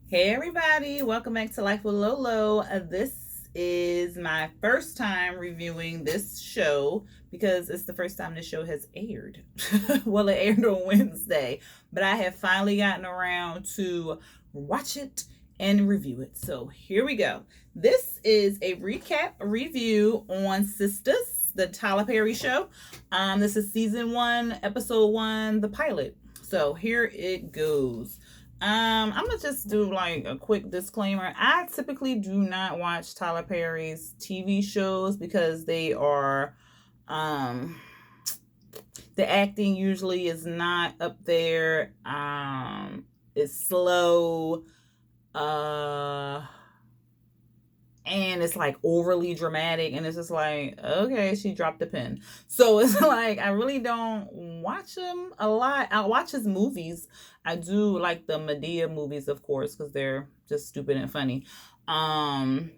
Hey everybody, welcome back to Life with Lolo. This is my first time reviewing this show because it's the first time this show has aired. Well, it aired on Wednesday, but I have finally gotten around to watch it and review it. So here we go. This is a recap review on Sistas, the Tyler Perry show. This is season 1, episode 1, the pilot. So here it goes. I'm gonna just do like a quick disclaimer. I typically do not watch Tyler Perry's TV shows because they are um the acting usually is not up there. It's slow. Uh and it's like overly dramatic, and it's just like, okay, she dropped the pen. So it's like I really don't watch him a lot. I watch his movies. I do like the Medea movies, of course, because they're just stupid and funny. um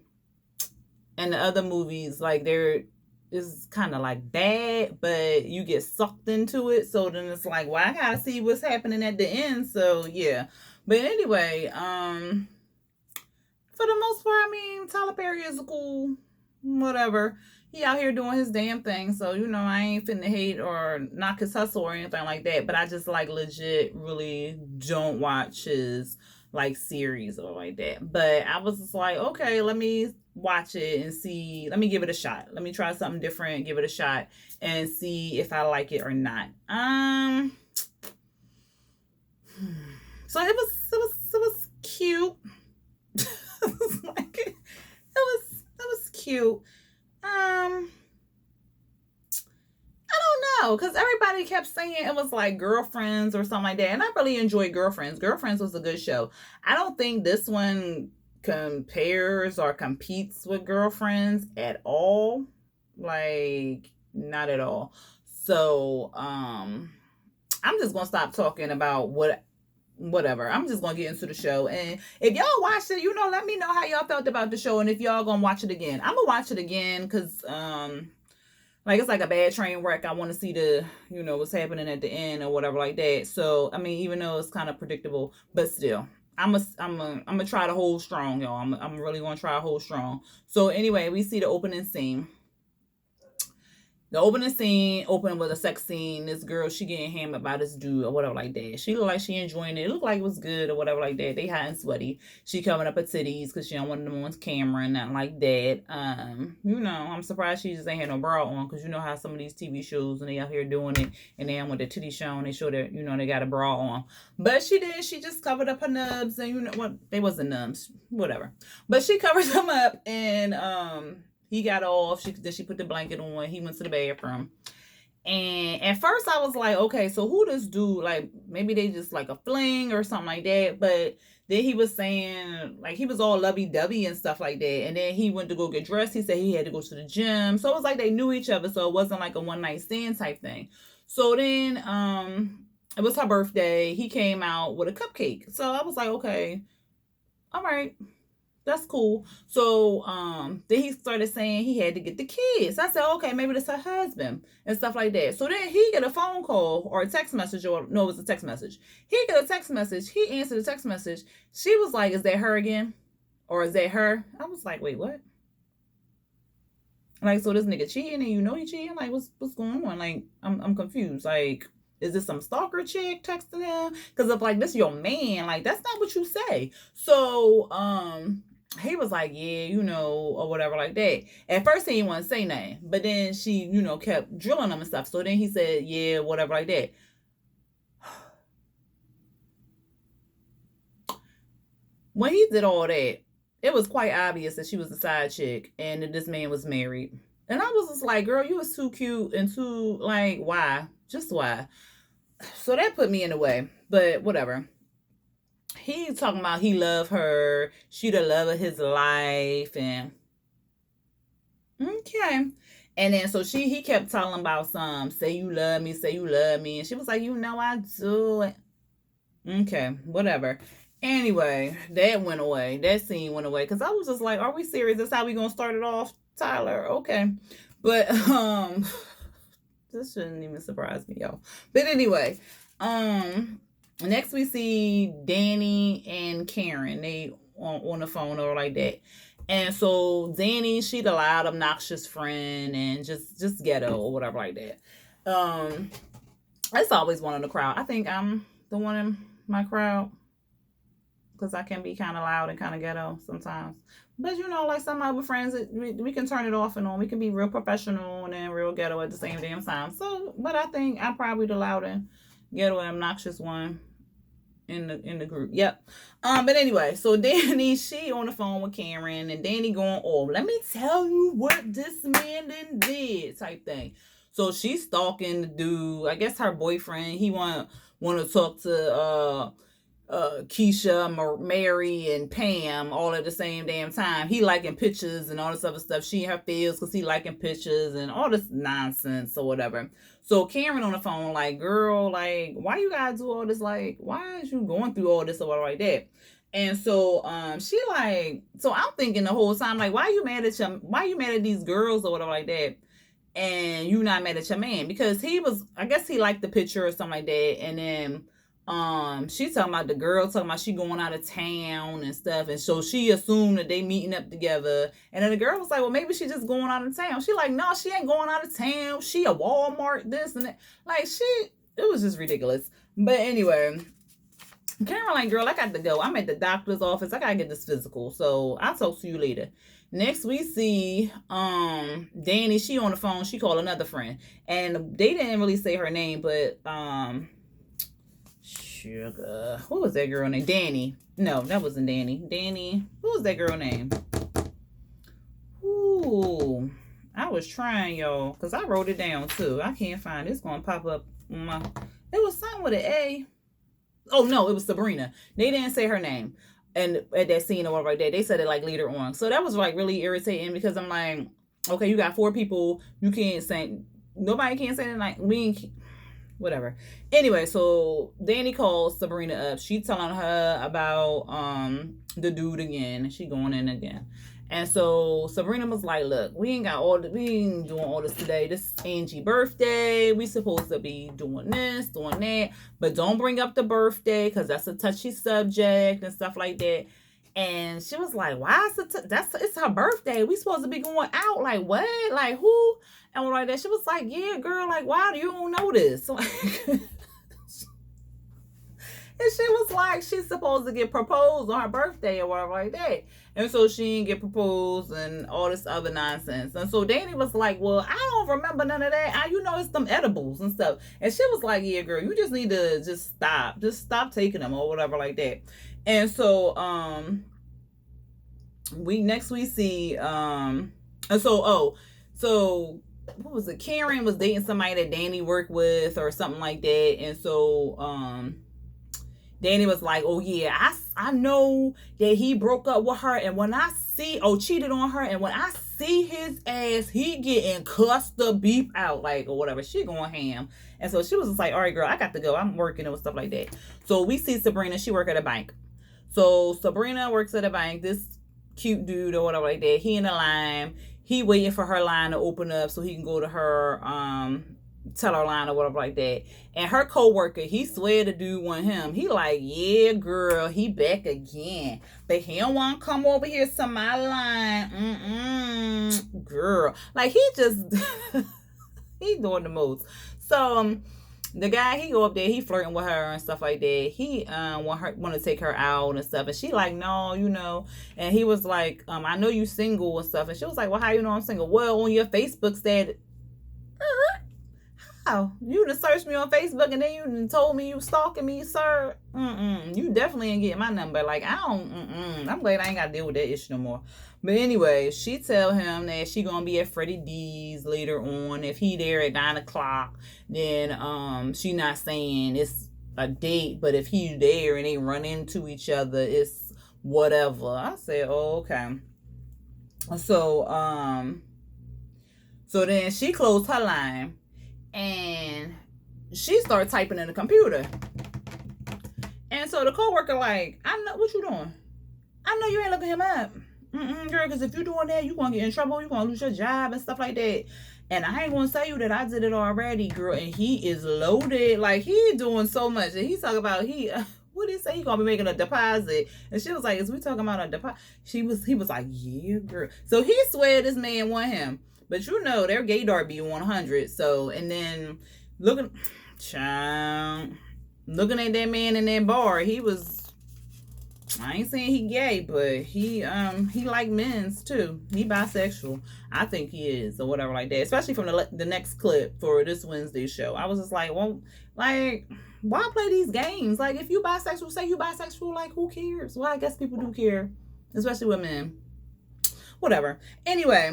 and the other movies, like, they're is kind of like bad, but you get sucked into it, so then it's like, well, I gotta see what's happening at the end. So yeah. But anyway, for the most part, I mean, Tyler Perry is cool, whatever. He out here doing his damn thing, so I ain't finna hate or knock his hustle or anything like that. But I just like legit really don't watch his like series or like that. But I was just like, okay, let me watch it and see. Let me give it a shot. Let me try something different, give it a shot, and see if I like it or not. So it was cute. It was cute. I don't know, because everybody kept saying it was like Girlfriends or something like that, and I really enjoyed Girlfriends. Girlfriends was a good show. I don't think this one compares or competes with Girlfriends at all. Like, not at all. So, I'm just gonna stop talking about whatever. I'm just gonna get into the show. And if y'all watched it, let me know how y'all felt about the show, and if y'all gonna watch it again. I'm gonna watch it again because like, it's like a bad train wreck. I want to see the what's happening at the end or whatever like that. So I mean, even though it's kind of predictable, but still, I'm gonna try to hold strong, y'all. I'm really gonna try to hold strong. So anyway, we see the opening scene. The opening scene opened with a sex scene. This girl, she getting hammered by this dude or whatever like that. She looked like she enjoying it. It looked like it was good or whatever like that. They hot and sweaty. She covering up her titties because she don't want them on camera and nothing like that. I'm surprised she just ain't had no bra on, because you know how some of these TV shows and they out here doing it and they want their titties shown, they show that they got a bra on. But she did. She just covered up her nubs, and what, they wasn't nubs, whatever. But she covered them up, and he got off. She put the blanket on. He went to the bathroom. And at first I was like, okay, so who this dude? Like, maybe they just like a fling or something like that. But then he was saying, like, he was all lovey-dovey and stuff like that. And then he went to go get dressed. He said he had to go to the gym. So it was like they knew each other. So it wasn't like a one-night stand type thing. So then it was her birthday. He came out with a cupcake. So I was like, okay, all right, that's cool. So then he started saying he had to get the kids. I said, okay, maybe that's her husband and stuff like that. So then he get a phone call or a text message, or no, it was a text message. He get a text message. He answered the text message. She was like, is that her again? Or is that her? I was like, wait, what? Like, so this nigga cheating, and he cheating? Like, what's going on? Like, I'm confused. Like, is this some stalker chick texting him? Because if, like, this your man, like, that's not what you say. So he was like, yeah, or whatever like that. At first he didn't want to say nothing, but then she, kept drilling him and stuff. So then he said, yeah, whatever like that. When he did all that, it was quite obvious that she was a side chick and that this man was married. And I was just like, girl, you was too cute and too, like, why? Just why? So that put me in the way. But whatever. He talking about he loved her, she the love of his life, and okay. And then so he kept talking about some, say you love me, say you love me, and she was like, I do. Okay, whatever. Anyway, that went away. That scene went away because I was just like, are we serious? That's how we gonna start it off, Tyler? Okay. But this shouldn't even surprise me, y'all. But anyway, um Next we see Danny and Karen. They on the phone or like that. And so Danny, she the loud, obnoxious friend and just ghetto or whatever like that. It's always one in the crowd. I think I'm the one in my crowd because I can be kind of loud and kind of ghetto sometimes. But like some other friends, we can turn it off and on. We can be real professional and then real ghetto at the same damn time. So, but I think I'm probably the loud and ghetto and obnoxious one in the group. Yep. But anyway, so Danny, she on the phone with Karen, and Danny going, "Oh, let me tell you what this man did," type thing. So she's stalking the dude. I guess her boyfriend. He want to talk to Keisha, Mary, and Pam all at the same damn time. He liking pictures and all this other stuff. She in her feels because he liking pictures and all this nonsense or whatever. So Karen on the phone like, girl, like, why you gotta do all this? Like, why is you going through all this or whatever like that? And so she like, so I'm thinking the whole time, like, why you mad at these girls or whatever like that? And you not mad at your man? Because he was, I guess he liked the picture or something like that. And then she talking about the girl talking about she going out of town and stuff, and so she assumed that they meeting up together. And then the girl was like, well, maybe she just going out of town. She like, no, she ain't going out of town. She a Walmart, this and that. Like, it was just ridiculous. But anyway, Karen like, girl, I got to go. I'm at the doctor's office. I gotta get this physical. So I'll talk to you later. Next we see Danny. She on the phone. She called another friend, and they didn't really say her name, but sugar. Who was that girl name? Danny. No, that wasn't Danny. Danny. Who was that girl name? Ooh. I was trying, y'all, because I wrote it down too. I can't find it. It's going to pop up on my... It was something with an A. Oh, no, it was Sabrina. They didn't say her name. And at that scene or whatever like that, they said it like later on. So that was like really irritating because I'm like, okay, you got 4 people. You can't say... Nobody can say it like... Whatever. Anyway, so Danny calls Sabrina up. She telling her about the dude again. She going in again. And so Sabrina was like, look, we ain't doing all this today. This is Angie's birthday. We supposed to be doing this, doing that. But don't bring up the birthday because that's a touchy subject and stuff like that. And she was like, why is it's her birthday. We supposed to be going out. Like, what? Like, who? And all like that. She was like, yeah, girl, like, why do you don't know this? Like, and she was like, she's supposed to get proposed on her birthday or whatever like that. And so she didn't get proposed and all this other nonsense. And so Danny was like, well, I don't remember none of that. It's some edibles and stuff. And she was like, yeah, girl, you just need to just stop taking them or whatever like that. And so we see so what was it? Karen was dating somebody that Danny worked with or something like that. And so Danny was like, oh yeah, I know that he broke up with her, and when I see cheated on her, and when I see his ass, he getting cussed the beef out, like, or whatever. She going ham. And so she was just like, all right, girl, I got to go. I'm working and stuff like that. So we see Sabrina, she work at a bank. So Sabrina works at a bank. This cute dude or whatever like that, he in the line. He waiting for her line to open up so he can go to her teller line or whatever like that. And her coworker, he swear the dude want him. He like, yeah, girl, he back again. But he don't want to come over here to my line. Girl. Like, he just, he doing the most. So, the guy, he go up there, he flirting with her and stuff like that. He want to take her out and stuff, and she like, no, and he was like, I know you single and stuff, and she was like, well, how you know I'm single? Well, on your Facebook said, how you done searched me on Facebook and then you done told me you stalking me, sir? You definitely ain't getting my number. Like, I'm glad I ain't gotta deal with that issue no more. But anyway, she tell him that she gonna be at Freddie D's later on. If he there at 9:00, then she not saying it's a date, but if he there and they run into each other, it's whatever. I said, oh, okay. So then she closed her line and she started typing in the computer. And so the coworker like, I know what you doing. I know you ain't looking him up. Girl, because if you're doing that, you're going to get in trouble. You're going to lose your job and stuff like that. And I ain't going to tell you that I did it already, girl. And he is loaded. Like, he doing so much. And he's talking about, what did he say? He going to be making a deposit. And she was like, is we talking about a deposit? He was like, yeah, girl. So he swear this man want him. But you know, their gaydar be 100. So, and then looking at that man in that bar, he was, I ain't saying he gay, but he like men's too. He bisexual. I think he is, or whatever like that. Especially from the next clip for this Wednesday show. I was just like, well, like, why play these games? Like, if you bisexual, say you bisexual. Like, who cares? Well, I guess people do care, especially with men. Whatever. Anyway,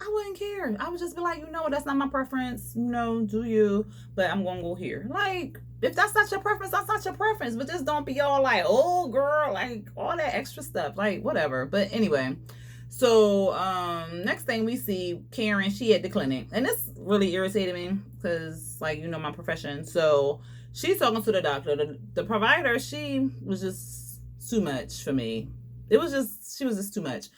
I wouldn't care. I would just be like, you know, that's not my preference. You know, do you? But I'm gonna go here. Like, if that's not your preference, that's not your preference. But just don't be all like, oh girl, like all that extra stuff. Like, whatever. But anyway, so next thing we see Karen, she at the clinic. And this really irritated me because, like, you know, my profession. So she's talking to the doctor. The provider, she was just too much for me. She was just too much.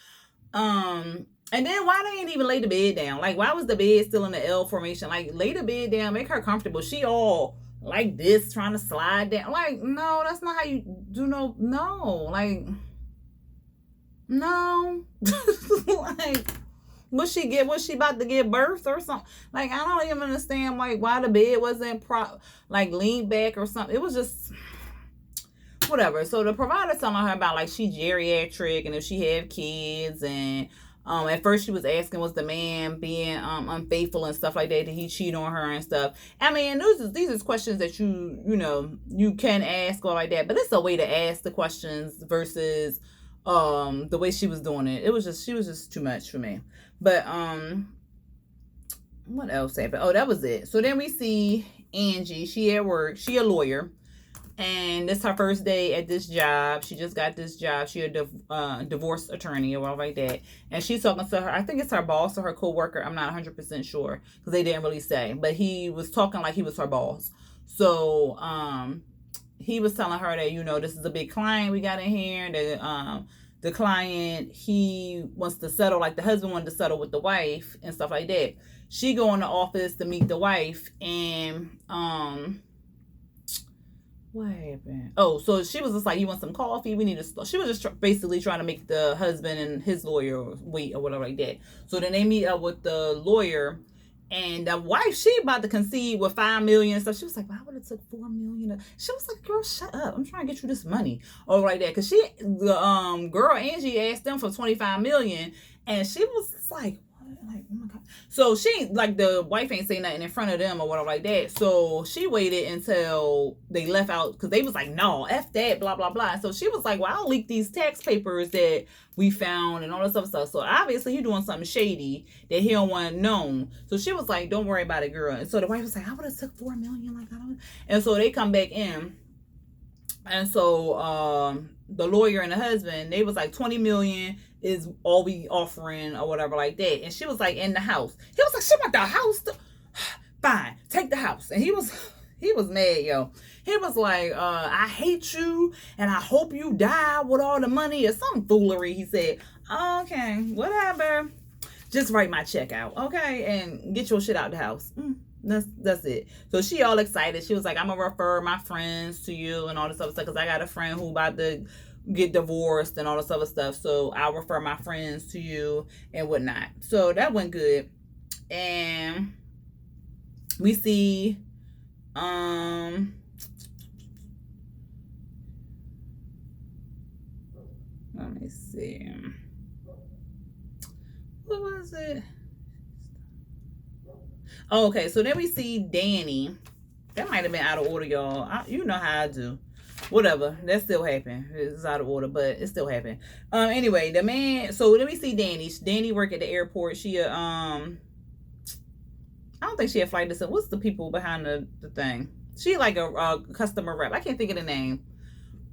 And then why they ain't even lay the bed down? Like, why was the bed still in the L formation? Like, lay the bed down, make her comfortable. She all like this, trying to slide down. Like, no, that's not how you do. No, like, no. Like, was she about to give birth or something? Like, I don't even understand, like, why the bed wasn't like leaned back or something. It was just whatever. So the provider telling her about, like, she geriatric and if she have kids, and at first she was asking, was the man being unfaithful and stuff like that? Did he cheat on her and stuff? I mean, these are questions that you can ask or like that, but it's a way to ask the questions versus the way she was doing it. She was just too much for me. But what else happened? Oh, that was it. So then we see Angie. She at work. She a lawyer. And this is her first day at this job. She just got this job. She a divorce attorney or whatever like that. And she's talking to her, I think it's her boss or her co-worker. I'm not 100% sure because they didn't really say. But he was talking like he was her boss. So he was telling her that, you know, this is a big client we got in here. The client, he wants to settle, like the husband wanted to settle with the wife and stuff like that. She go in the office to meet the wife, and what happened? Oh, so she was just like, you want some coffee? We need to. She was just basically trying to make the husband and his lawyer wait or whatever like that. So then they meet up with the lawyer, and the wife, she about to concede with $5 million and stuff. She was like, "Why would it took $4 million?" She was like, "Girl, shut up! I'm trying to get you this money or like that." Cause the girl Angie asked them for $25 million, and she was like, like, oh my god. So she, like, the wife ain't say nothing in front of them or whatever like that. So she waited until they left out because they was like, no, F that, blah, blah, blah. So she was like, well, I'll leak these tax papers that we found and all this other stuff. So obviously he doing something shady that he don't want known. So she was like, don't worry about it, girl. And so the wife was like, I would have took $4 million. Like, I don't. And so they come back in. And so the lawyer and the husband, they was like, 20 million is all we offering or whatever like that. And she was like, in the house. He was like, she want the house. Fine, take the house. And he was mad, yo. He was like, I hate you and I hope you die with all the money or some foolery. He said, okay, whatever. Just write my check out, okay? And get your shit out the house. That's it. So she all excited. She was like, I'm gonna refer my friends to you and all this other stuff because I got a friend who about to get divorced and all this other stuff. So I'll refer my friends to you and whatnot. So that went good. And we see let me see. What was it? Oh, okay, so then we see Danny. That might have been out of order, y'all. You know how I do. Whatever. That still happened. It's out of order, but it still happened. Anyway, the man. So then we see Danny. Danny work at the airport. She I don't think she had flight attendant. What's the people behind the thing? She like a customer rep. I can't think of the name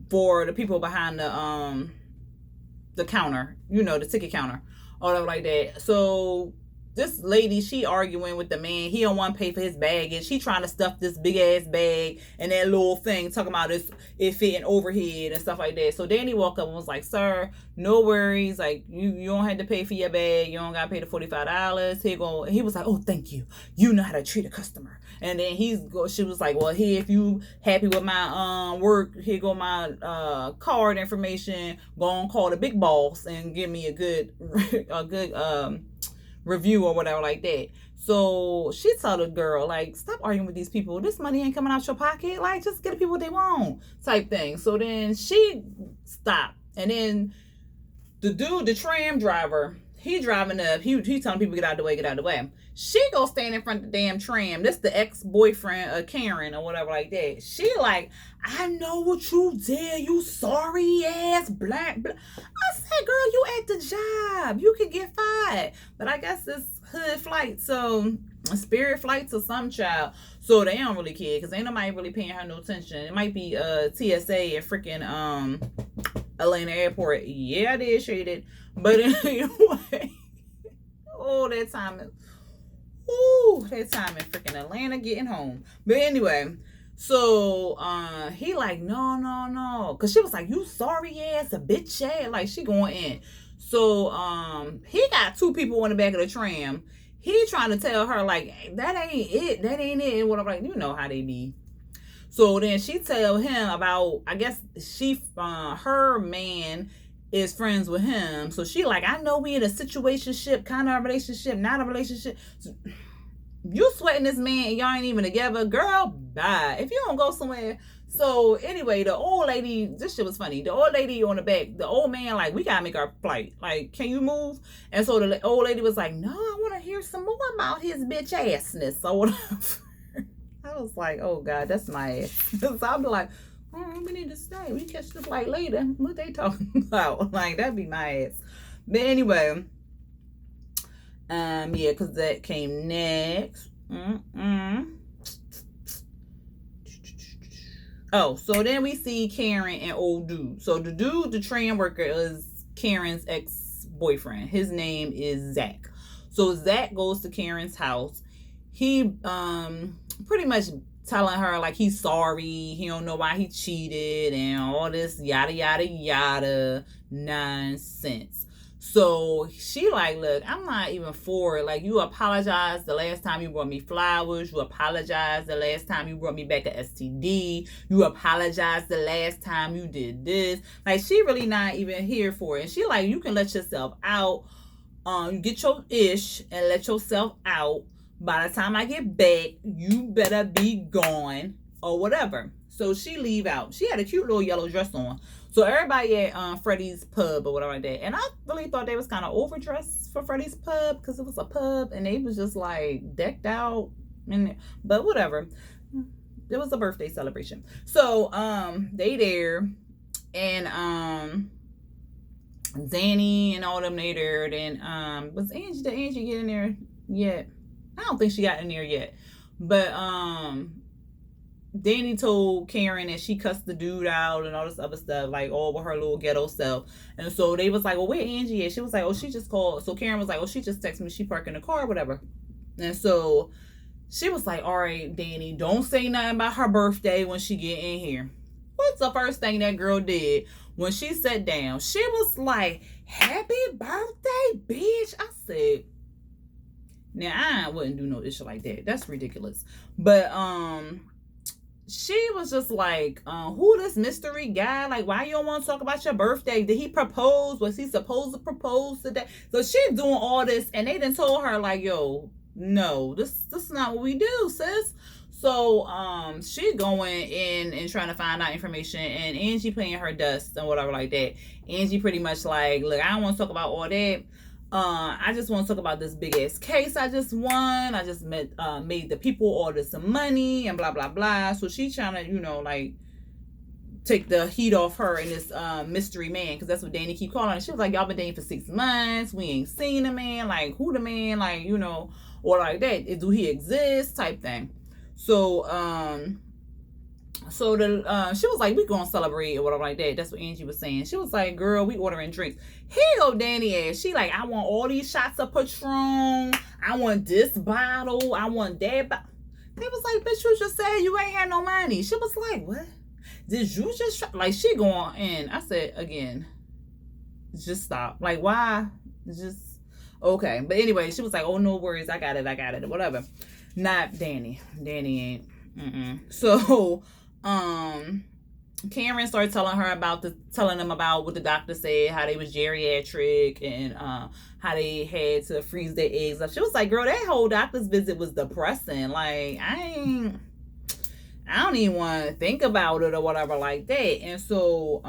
for the people behind the counter. You know, the ticket counter or like that. So this lady, she arguing with the man. He don't want to pay for his baggage. She trying to stuff this big ass bag and that little thing, talking about it fitting overhead and stuff like that. So Danny walked up and was like, "Sir, no worries. Like you don't have to pay for your bag. You don't gotta pay the $45. He was like, "Oh, thank you. You know how to treat a customer." And then she was like, "Well, here, if you happy with my work, here go my card information. Go on, call the big boss and give me a good review or whatever like that." So she told the girl, like, "Stop arguing with these people. This money ain't coming out your pocket. Like, just get the people what they want," type thing. So then she stopped, and then the dude, the tram driver, he driving up. He telling people, get out of the way, get out of the way. She go stand in front of the damn tram. This the ex-boyfriend of Karen or whatever like that. She like, "I know what you did, you sorry ass black. I said, "Girl, you at the job. You could get fired." But I guess it's hood flight, so Spirit flights or some child. So they don't really care because ain't nobody really paying her no attention. It might be TSA and freaking Atlanta Airport. Yeah, I did shade it. But anyway, oh, that time in freaking Atlanta getting home. But anyway, so he like, no. Cause she was like, "You sorry ass, a bitch ass." Like she going in. So he got two people in the back of the tram. He trying to tell her like, that ain't it. And whatever, like, you know how they be. So then she tell him about, I guess her man is friends with him. So she like, "I know we in a situationship, kind of a relationship, not a relationship. So, you sweating this man and y'all ain't even together. Girl, bye. If you don't go somewhere." So anyway, the old lady, this shit was funny. The old lady on the back, the old man like, "We gotta make our flight. Like, can you move?" And so the old lady was like, "No, I want to hear some more about his bitch assness or whatever." I was like, "Oh God, that's my ass." So I'll be like, "Oh, we need to stay. We catch the flight later." What they talking about? Like, that'd be my ass. But anyway, yeah, because that came next. Oh, so then we see Karen and old dude. So the dude, the tram worker, is Karen's ex-boyfriend. His name is Zach. So Zach goes to Karen's house. He pretty much telling her like he's sorry, he don't know why he cheated and all this yada yada yada nonsense. So she like, "Look, I'm not even for it. Like, you apologized the last time you brought me flowers. You apologized the last time you brought me back a STD. You apologized the last time you did this." Like, she really not even here for it. And she like, "You can let yourself out. You get your ish and let yourself out. By the time I get back, you better be gone," or whatever. So she leave out. She had a cute little yellow dress on. So everybody at Freddie's pub or whatever like that. And I really thought they was kind of overdressed for Freddie's pub because it was a pub and they was just like decked out. But whatever. It was a birthday celebration. So they there and Danny and all them they there. Then did Angie get in there yet? I don't think she got in there yet. But Danny told Karen that she cussed the dude out and all this other stuff, like all with her little ghetto self. And so they was like, "Well, where Angie at?" She was like, "Oh, she just called." So Karen was like, "Oh, she just texted me. She parked in the car, whatever." And so she was like, "All right, Danny, don't say nothing about her birthday when she get in here." What's the first thing that girl did when she sat down? She was like, "Happy birthday, bitch." I said, now I wouldn't do no issue like that. That's ridiculous. But she was just like, "Who this mystery guy? Like, why you don't want to talk about your birthday? Did he propose? Was he supposed to propose today?" So she doing all this, and they done told her like, "Yo, no, this is not what we do, sis." So she going in and trying to find out information, and Angie playing her dust and whatever like that. Angie pretty much like, "Look, I don't want to talk about all that. I just want to talk about this big ass case I just won. I just made the people order some money and blah blah blah." So she trying to, like take the heat off her and this mystery man, because that's what Danny keep calling her. She was like, "Y'all been dating for 6 months. We ain't seen the man. Like, who the man? Like, or like that. Do he exist?" type thing. So So the she was like, we gonna celebrate or whatever like that. That's what Angie was saying. She was like, girl, we ordering drinks. Here go Danny ass. She like, I want all these shots of Patron. I want this bottle. I want that bottle. They was like, bitch, you just said you ain't had no money. She was like, what? Did you just like she going in? I said again, just stop. Like why? Just okay. But anyway, she was like, oh no worries, I got it, whatever. Not Danny. Danny ain't. So Karen started telling them about what the doctor said, how they was geriatric and how they had to freeze their eggs up. She was like, girl, that whole doctor's visit was depressing. Like, I don't even want to think about it or whatever like that. And so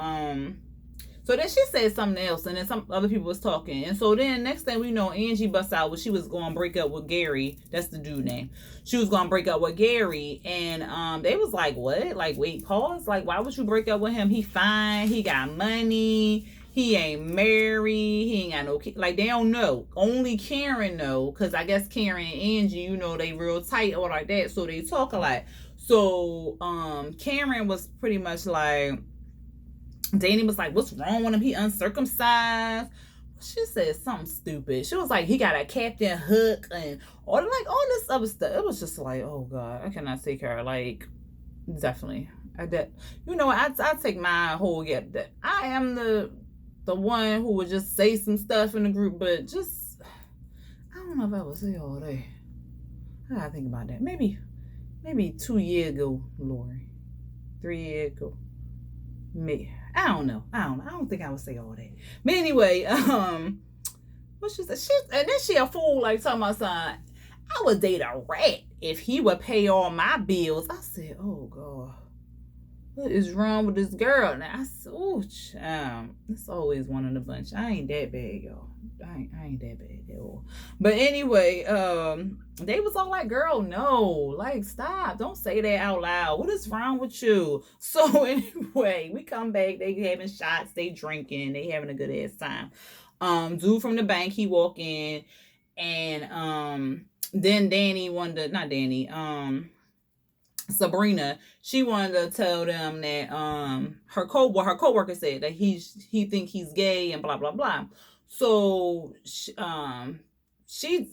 then she said something else, and then some other people was talking. And so then next thing we know, Angie busts out when she was going to break up with Gary. That's the dude name. She was going to break up with Gary. And they was like, what? Like, wait, pause? Like, why would you break up with him? He fine. He got money. He ain't married. He ain't got no kids. Like, they don't know. Only Karen know. Because I guess Karen and Angie, you know, they real tight or like that. So they talk a lot. So Karen was pretty much like, Danny was like, what's wrong with him? He uncircumcised. She said something stupid. She was like, he got a Captain Hook and all this other stuff. It was just like, oh God, I cannot take her. Like, definitely. I take my whole that I am the one who would just say some stuff in the group, but just I don't know if I would say all that. I gotta think about that. Maybe 2 years ago, Lori. 3 years ago. Me. I don't know. I don't think I would say all that. But anyway, what she said? And then she a fool like talking about something. I would date a rat if he would pay all my bills. I said, oh God, what is wrong with this girl? Now I said, oh child, it's always one in the bunch. I ain't that bad, y'all. I ain't that bad at all. But anyway, they was all like, girl, no, like stop, don't say that out loud. What is wrong with you? So anyway, we come back, they having shots, they drinking, they having a good ass time. Dude from the bank, he walk in, and then Sabrina, she wanted to tell them that her coworker said that he think he's gay and blah blah blah. So I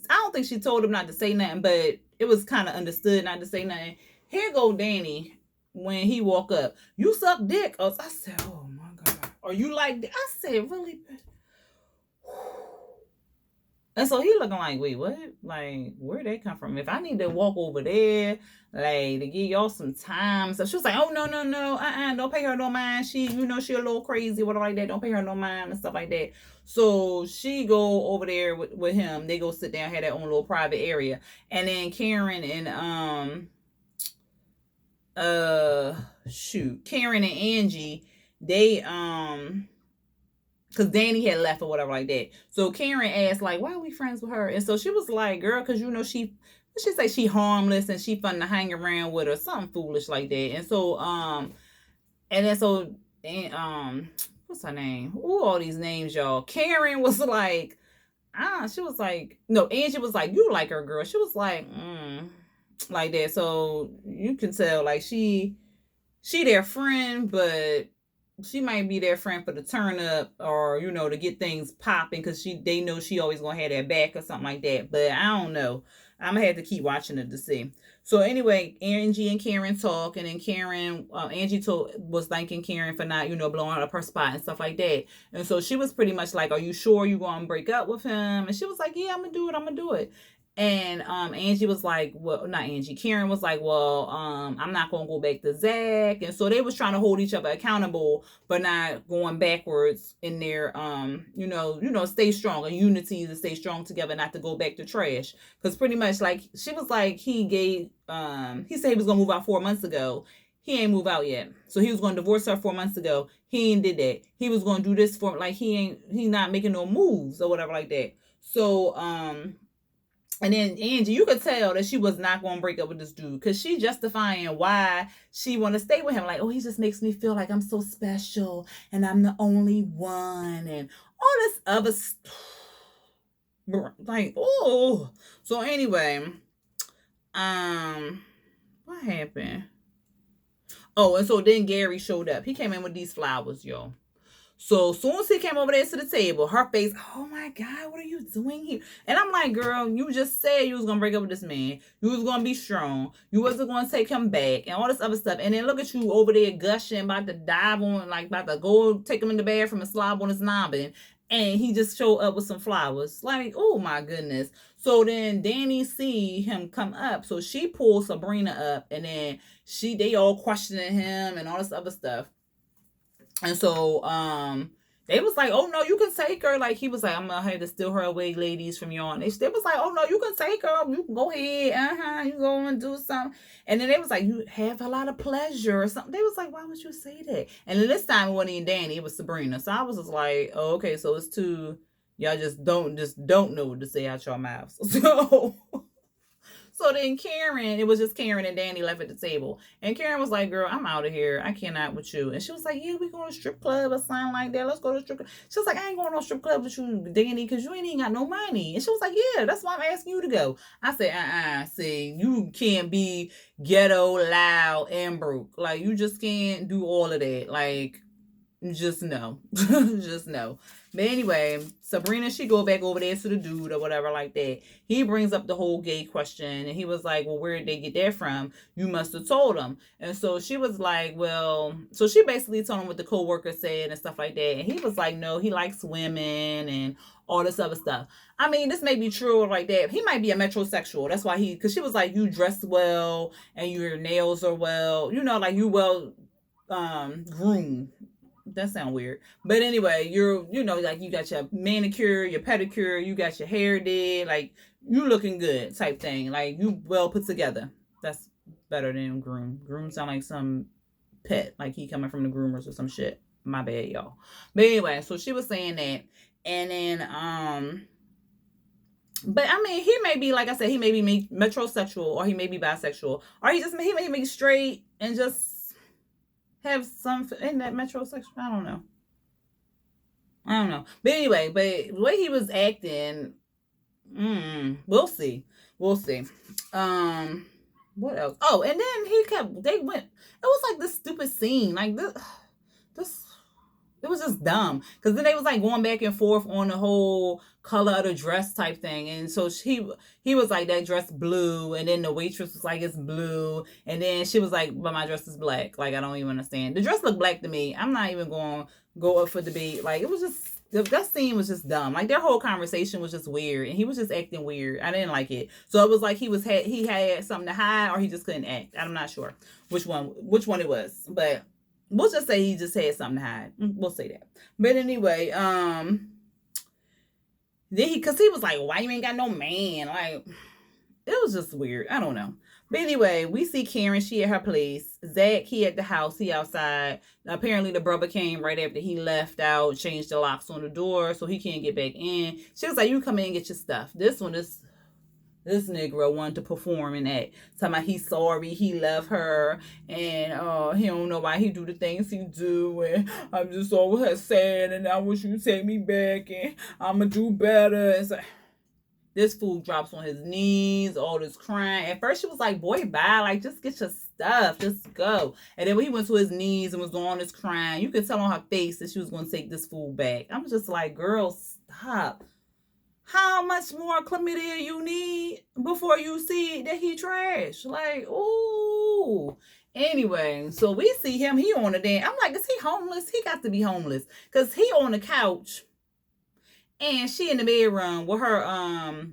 don't think she told him not to say nothing, but it was kind of understood not to say nothing. Here go Danny when he walk up. You suck dick. I said, oh my God. Or you like? I said, really? And so he looking like, wait, what? Like, where'd they come from? If I need to walk over there, like, to give y'all some time. So she was like, oh, no. Don't pay her no mind. She a little crazy, whatever like that. Don't pay her no mind and stuff like that. So she go over there with him. They go sit down, have their own little private area. And then Karen and, Karen and Angie, they, because Danny had left or whatever like that. So Karen asked, like, why are we friends with her? And so she was like, girl, because she say she harmless and she fun to hang around with her, something foolish like that. And so, what's her name? Ooh, all these names, y'all. Karen was like, she was like, no, Angie was like, you like her, girl. She was like, like that. So you can tell, like, she their friend, but she might be their friend for the turn up or to get things popping because they know she always gonna have their back or something like that. But I don't know. I'm gonna have to keep watching it to see. So anyway, Angie and Karen talk, and then Angie was thanking Karen for not blowing up her spot and stuff like that. And so she was pretty much like, are you sure you gonna break up with him? And she was like, yeah, I'm gonna do it. And Angie was like, well, not Angie, Karen was like, well, I'm not gonna go back to Zach. And so they was trying to hold each other accountable but not going backwards in their stay strong, a unity to stay strong together, not to go back to trash. Because pretty much, like, she was like, he said he was gonna move out 4 months ago. He ain't move out yet. So he was going to divorce her 4 months ago. He ain't did that. He was going to do this for, like, he not making no moves or whatever like that. So and then Angie, you could tell that she was not going to break up with this dude because she justifying why she want to stay with him. Like, oh, he just makes me feel like I'm so special and I'm the only one and all this other stuff. Like, oh. So anyway, what happened? Oh, and so then Gary showed up. He came in with these flowers, y'all. So as soon as he came over there to the table, her face, oh my God, what are you doing here? And I'm like, girl, you just said you was gonna break up with this man. You was gonna be strong. You wasn't gonna take him back and all this other stuff. And then look at you over there gushing, about to dive on, like about to go take him in the bathroom and slob on his noggin. And he just showed up with some flowers. Like, oh my goodness. So then Danny see him come up. So she pulls Sabrina up, and then they all questioning him and all this other stuff. And so they was like, oh no, you can take her. Like he was like, I'm gonna have to steal her away, ladies, from y'all. And they was like, oh no, you can take her. You can go ahead. You go and do something. And then they was like, you have a lot of pleasure or something. They was like, why would you say that? And then this time it wasn't even Danny, it was Sabrina. So I was just like, oh, okay, so it's two. Y'all just don't know what to say out your mouths. So then Karen, it was just Karen and Danny left at the table. And Karen was like, girl, I'm out of here. I cannot with you. And she was like, yeah, we going to strip club or something like that. Let's go to strip club. She was like, I ain't going to no strip club with you, Danny, because you ain't even got no money. And she was like, yeah, that's why I'm asking you to go. I said, see, you can't be ghetto, loud, and broke. Like, you just can't do all of that. Like, just no. Just no. But anyway, Sabrina, she go back over there to the dude or whatever like that. He brings up the whole gay question, and he was like, well, where did they get that from? You must have told them. And so she was like, well, so she basically told him what the co-worker said and stuff like that. And he was like, no, he likes women and all this other stuff. I mean, this may be true or like that. He might be a metrosexual. That's why because she was like, you dress well and your nails are well, like you well groomed. That sounds weird, but anyway, like you got your manicure, your pedicure, you got your hair did, like you looking good type thing, like you well put together. That's better than groom. Groom sound like some pet, like he coming from the groomers or some shit. My bad, y'all. But anyway, so she was saying that, and then but I mean, he may be, like I said, he may be metrosexual, or he may be bisexual, or he may be straight and just have some in that metrosexual. I don't know. But anyway, but the way he was acting, we'll see. What else? Oh, and then they went. It was like this stupid scene, like this. It was just dumb because then they was like going back and forth on the whole color of the dress type thing, and so he was like, that dress blue, and then the waitress was like, it's blue, and then she was like, but my dress is black. Like, I don't even understand. The dress looked black to me. I'm not even going to go up for debate. Like, it was just, that scene was just dumb. Like, their whole conversation was just weird, and he was just acting weird. I didn't like it. So it was like he had something to hide, or he just couldn't act. I'm not sure which one it was, but we'll just say he just had something to hide. We'll say that. But anyway, then because he was like, why you ain't got no man? Like, it was just weird. I don't know. But anyway, we see Karen, she at her place. Zach, he at the house, he outside. Apparently the brother came right after he left out, changed the locks on the door so he can't get back in. She was like, you come in and get your stuff. This Negro wanted to perform in that. Talking about he's sorry, he left her, and he don't know why he do the things he do, and I'm just so sad, and I wish you take me back, and I'ma do better. It's like, this fool drops on his knees, all this crying. At first she was like, boy, bye, like just get your stuff, just go. And then when he went to his knees and was doing all this crying, you could tell on her face that she was going to take this fool back. I'm just like, girl, stop. How much more chlamydia you need before you see that he trash? Like, ooh. Anyway, so we see him. He on the damn. I'm like, is he homeless? He got to be homeless. Because he on the couch. And she in the bedroom with her, I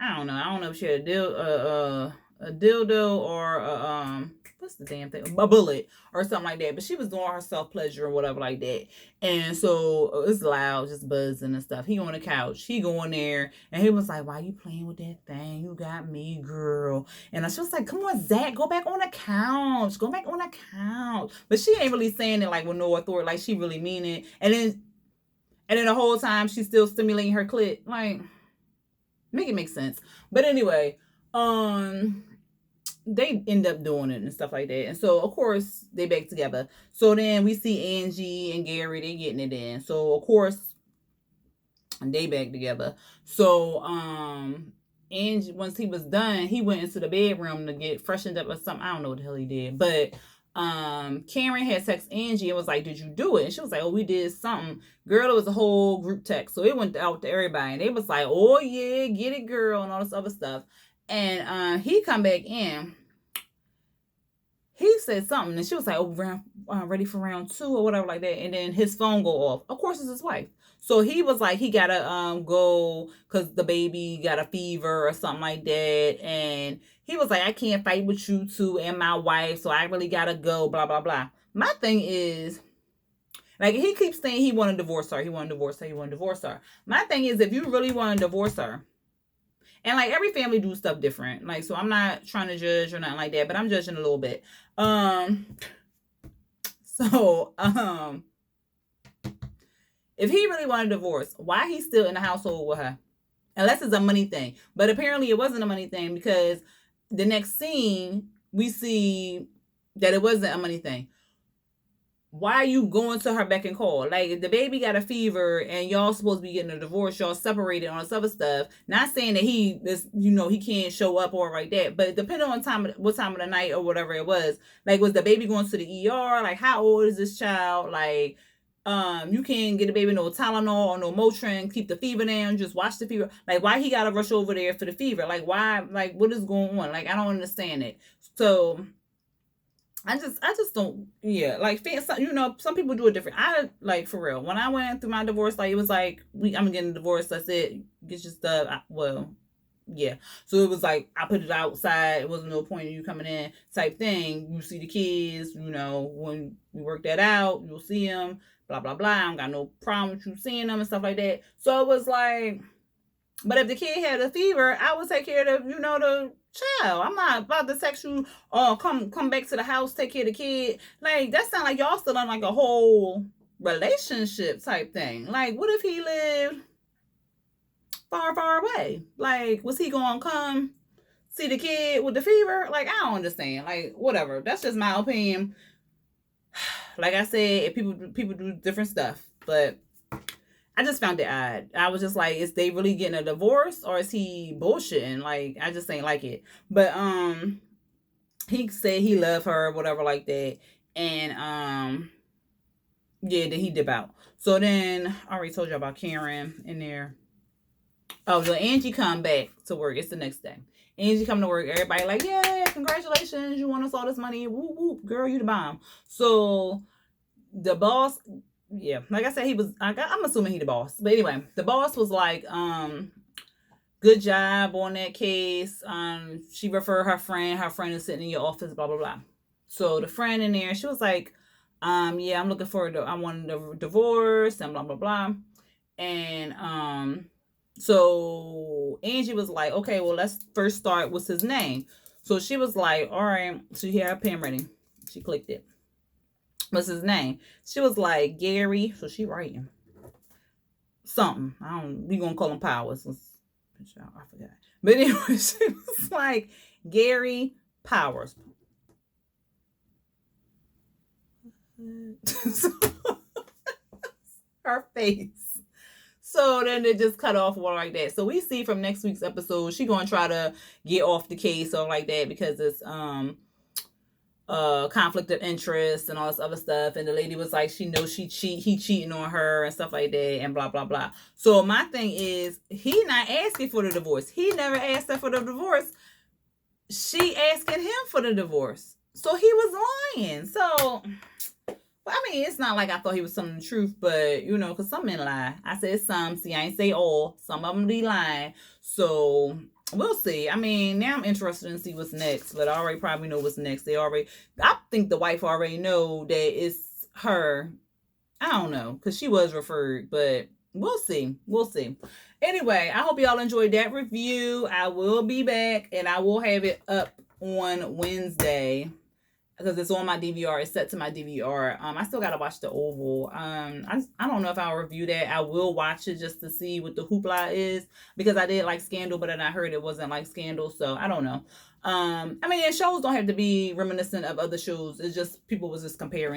don't know if she had a dildo or what's the damn thing? A bullet or something like that. But she was doing her self-pleasure or whatever like that. And so it's loud, just buzzing and stuff. He on the couch. He going there. And he was like, why you playing with that thing? You got me, girl. And I was like, come on, Zach, go back on the couch. Go back on the couch. But she ain't really saying it like with no authority. Like she really mean it. And then the whole time she's still stimulating her clit. Like, make it make sense. But anyway, they end up doing it and stuff like that. And so, of course, they back together. So then we see Angie and Gary, they getting it in. So, of course, they back together. So, Angie, once he was done, he went into the bedroom to get freshened up or something. I don't know what the hell he did. But Karen had text Angie and was like, "Did you do it?" And she was like, "Oh, we did something." Girl, it was a whole group text, so it went out to everybody, and they was like, "Oh yeah, get it, girl," and all this other stuff. And he come back in. He said something, and she was like, "Oh, ready for round two or whatever like that." And then his phone go off. Of course, it's his wife. So he was like, he gotta go because the baby got a fever or something like that, and he was like, "I can't fight with you two and my wife, so I really gotta go." Blah blah blah. My thing is, like, he keeps saying he want to divorce her, he want to divorce her, he want to divorce her. My thing is, if you really want to divorce her, and like every family do stuff different, like, so I'm not trying to judge or nothing like that, but I'm judging a little bit. So if he really wanted a divorce, why he's still in the household with her? Unless it's a money thing. But apparently it wasn't a money thing, because the next scene we see that it wasn't a money thing. Why are you going to her beck and call? Like, if the baby got a fever and y'all supposed to be getting a divorce, y'all separated on this other stuff. Not saying that he is, he can't show up or like that, but depending on what time of the night or whatever it was, like, was the baby going to the ER? Like, how old is this child? Like, you can't get a baby no Tylenol or no Motrin, keep the fever down, just watch the fever. Like, why he gotta rush over there for the fever? Like, why? Like, what is going on? Like, I don't understand it. So I just don't, yeah, like, some people do it different. I, like, for real, when I went through my divorce, like, it was like, I'm getting a divorce, that's it, get your stuff. Yeah. So it was like, I put it outside, it wasn't no point in you coming in type thing. You see the kids, when we work that out, you'll see them, blah blah blah. I don't got no problem with you seeing them and stuff like that. So it was like, but if the kid had a fever, I would take care of the child. I'm not about to text you, oh, come back to the house, take care of the kid. Like, that sound like y'all still on like a whole relationship type thing. Like, what if he lived far, far away? Like, was he gonna come see the kid with the fever? Like, I don't understand. Like, whatever. That's just my opinion. Like I said, if people do different stuff, but I just found it odd. I was just like, is they really getting a divorce, or is he bullshitting? Like, I just ain't like it. But he said he loved her, whatever like that. And yeah, then he dip out. So then I already told you about Karen in there. Oh, so Angie come back to work. It's the next day. Angie come to work. Everybody like, yeah, congratulations, you won us all this money. Whoop whoop, girl, you the bomb. So the boss, yeah, like I said, I'm assuming he the boss. But anyway, the boss was like, good job on that case. She referred her friend. Her friend is sitting in your office, blah blah blah. So the friend in there, she was like, yeah, I'm looking for I wanted a divorce and blah blah blah. And so Angie was like, okay, well, let's first start with his name. So she was like, all right. So she had her pen ready. She clicked it. What's his name? She was like, Gary. So she writing something. We gonna call him Powers. I forgot. But anyway, she was like, Gary Powers. Her face. So then it just cut off one like that. So we see from next week's episode, she gonna try to get off the case or like that, because it's conflict of interest and all this other stuff. And the lady was like, she knows he cheating on her and stuff like that, and blah blah blah. So my thing is, he not asking for the divorce. He never asked her for the divorce. She asking him for the divorce. So he was lying. So, I mean, it's not like I thought he was telling the truth, but because some men lie. I said some. See, I ain't say all. Some of them be lying. So we'll see. I mean, now I'm interested in see what's next, but I already probably know what's next. I think the wife already know that it's her. I don't know, because she was referred, but we'll see. We'll see. Anyway, I hope y'all enjoyed that review. I will be back, and I will have it up on Wednesday, because it's on my DVR. It's set to my DVR. I still gotta watch The Oval. I don't know if I'll review that. I will watch it just to see what the hoopla is, because I did like Scandal, but then I heard it wasn't like Scandal, so I don't know. I mean, shows don't have to be reminiscent of other shows. It's just people was just comparing